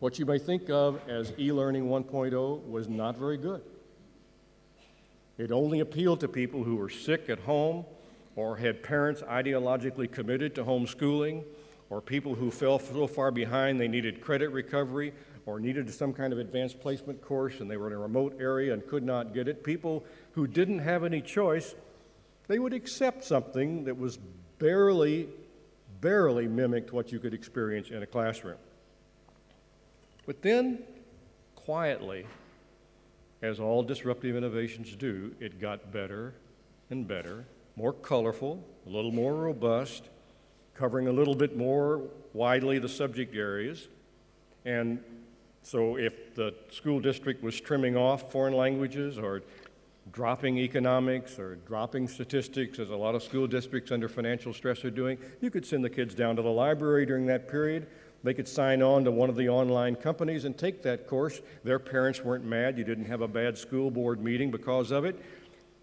What you may think of as e-learning 1.0 was not very good. It only appealed to people who were sick at home or had parents ideologically committed to homeschooling, or people who fell so far behind they needed credit recovery or needed some kind of advanced placement course and they were in a remote area and could not get it. People who didn't have any choice, they would accept something that was barely mimicked what you could experience in a classroom. But then, quietly, as all disruptive innovations do, it got better and better, more colorful, a little more robust, covering a little bit more widely the subject areas. And so if the school district was trimming off foreign languages or dropping economics or dropping statistics, as a lot of school districts under financial stress are doing, you could send the kids down to the library during that period. They could sign on to one of the online companies and take that course. Their parents weren't mad. You didn't have a bad school board meeting because of it.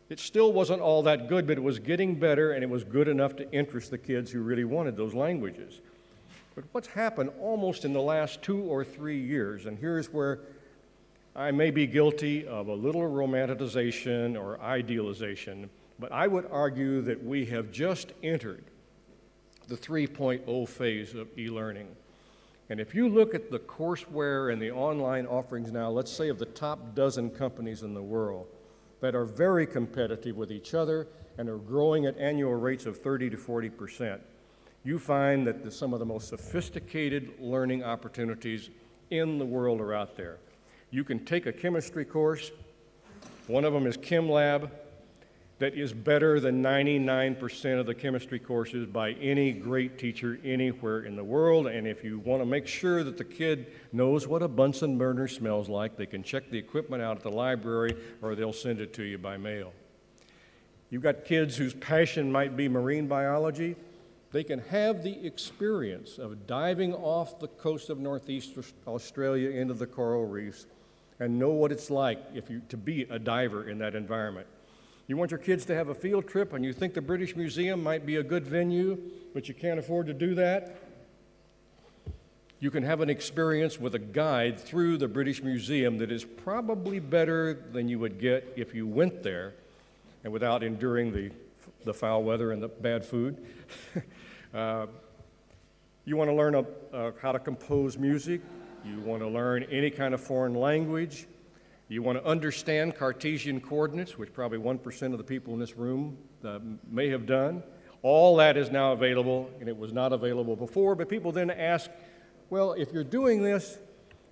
It still wasn't all that good, but it was getting better, and it was good enough to interest the kids who really wanted those languages. But what's happened almost in the last 2 or 3 years, and here's where I may be guilty of a little romanticization or idealization, but I would argue that we have just entered the 3.0 phase of e-learning. And if you look at the courseware and the online offerings now, let's say of the top dozen companies in the world that are very competitive with each other and are growing at annual rates of 30 to 40%, you find that some of the most sophisticated learning opportunities in the world are out there. You can take a chemistry course, one of them is Chem Lab, that is better than 99% of the chemistry courses by any great teacher anywhere in the world. And if you want to make sure that the kid knows what a Bunsen burner smells like, they can check the equipment out at the library or they'll send it to you by mail. You've got kids whose passion might be marine biology. They can have the experience of diving off the coast of Northeast Australia into the coral reefs and know what it's like to be a diver in that environment. You want your kids to have a field trip and you think the British Museum might be a good venue, but you can't afford to do that? You can have an experience with a guide through the British Museum that is probably better than you would get if you went there and without enduring the foul weather and the bad food. You want to learn how to compose music. You want to learn any kind of foreign language. You want to understand Cartesian coordinates, which probably 1% of the people in this room may have done. All that is now available, and it was not available before. But people then ask, well, if you're doing this,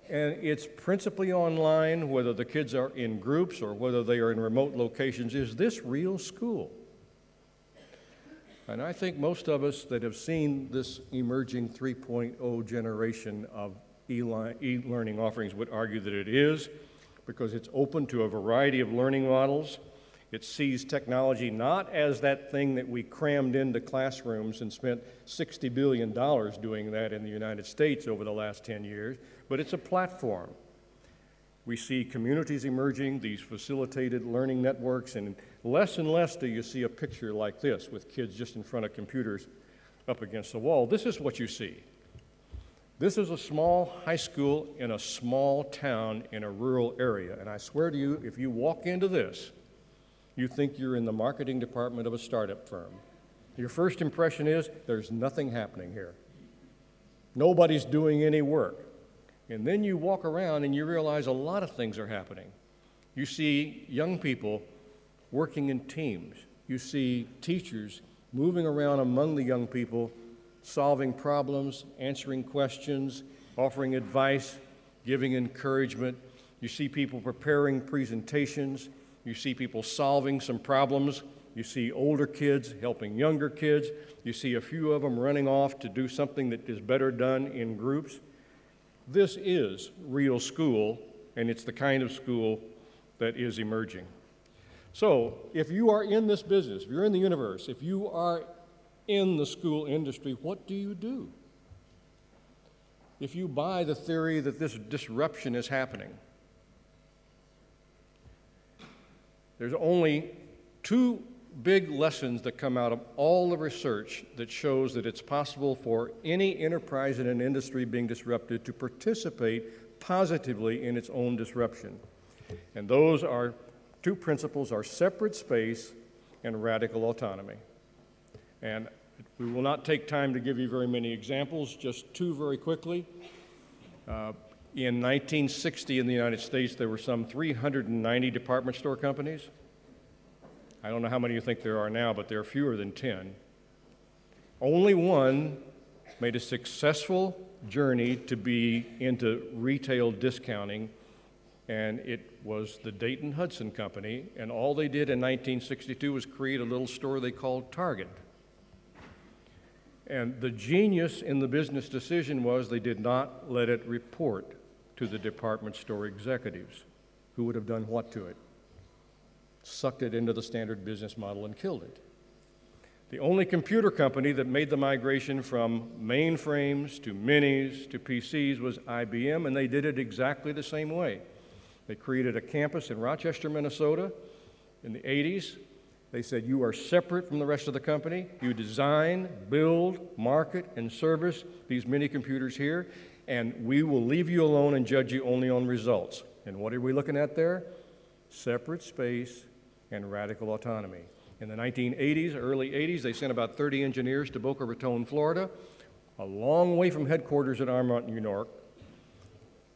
and it's principally online, whether the kids are in groups or whether they are in remote locations, is this real school? And I think most of us that have seen this emerging 3.0 generation of e-learning offerings would argue that it is, because it's open to a variety of learning models. It sees technology not as that thing that we crammed into classrooms and spent $60 billion doing that in the United States over the last 10 years, but it's a platform. We see communities emerging, these facilitated learning networks, and less do you see a picture like this with kids just in front of computers up against the wall. This is what you see. This is a small high school in a small town in a rural area, and I swear to you, if you walk into this, you think you're in the marketing department of a startup firm. Your first impression is, there's nothing happening here. Nobody's doing any work. And then you walk around and you realize a lot of things are happening. You see young people working in teams. You see teachers moving around among the young people, solving problems, answering questions, offering advice, giving encouragement. You see people preparing presentations. You see people solving some problems. You see older kids helping younger kids. You see a few of them running off to do something that is better done in groups. This is real school, and it's the kind of school that is emerging. So if you are in this business, if you're in the universe, if you are in the school industry, what do you do? If you buy the theory that this disruption is happening, there's only two big lessons that come out of all the research that shows that it's possible for any enterprise in an industry being disrupted to participate positively in its own disruption. And those are two principles are separate space and radical autonomy. And we will not take time to give you very many examples, just two very quickly. In 1960 in the United States, there were some 390 department store companies. I don't know how many you think there are now, but there are fewer than 10. Only one made a successful journey to be into retail discounting, and it was the Dayton Hudson Company, and all they did in 1962 was create a little store they called Target. And the genius in the business decision was they did not let it report to the department store executives, who would have done what to it? Sucked it into the standard business model and killed it. The only computer company that made the migration from mainframes to minis to PCs was IBM, and they did it exactly the same way. They created a campus in Rochester, Minnesota in the 80s. They said, you are separate from the rest of the company. You design, build, market, and service these mini computers here, and we will leave you alone and judge you only on results. And what are we looking at there? Separate space and radical autonomy. In the 1980s, early 80s, they sent about 30 engineers to Boca Raton, Florida, a long way from headquarters at Armonk, New York,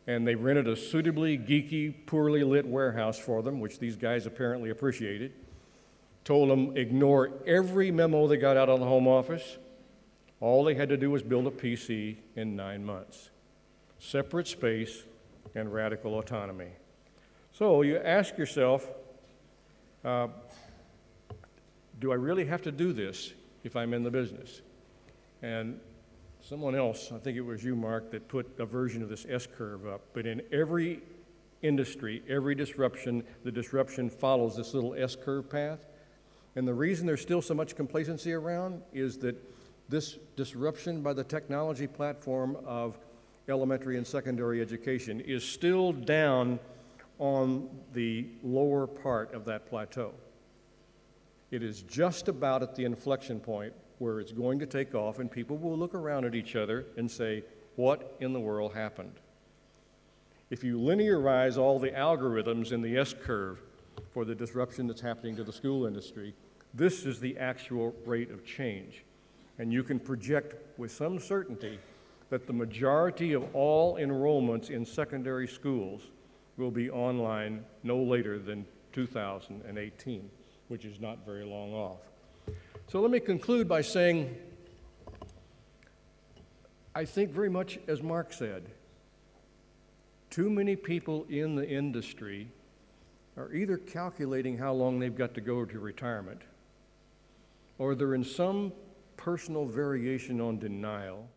and they rented a suitably geeky, poorly lit warehouse for them, which these guys apparently appreciated. Told them ignore every memo they got out of the home office. All they had to do was build a PC in 9 months. Separate space and radical autonomy. So you ask yourself, do I really have to do this if I'm in the business? And someone else, I think it was you, Mark, that put a version of this S-curve up. But in every industry, every disruption, the disruption follows this little S-curve path. And the reason there's still so much complacency around is that this disruption by the technology platform of elementary and secondary education is still down on the lower part of that plateau. It is just about at the inflection point where it's going to take off, and people will look around at each other and say, what in the world happened? If you linearize all the algorithms in the S-curve for the disruption that's happening to the school industry, this is the actual rate of change. And you can project with some certainty that the majority of all enrollments in secondary schools will be online no later than 2018, which is not very long off. So let me conclude by saying, I think very much as Mark said, too many people in the industry are either calculating how long they've got to go to retirement, or they're in some personal variation on denial,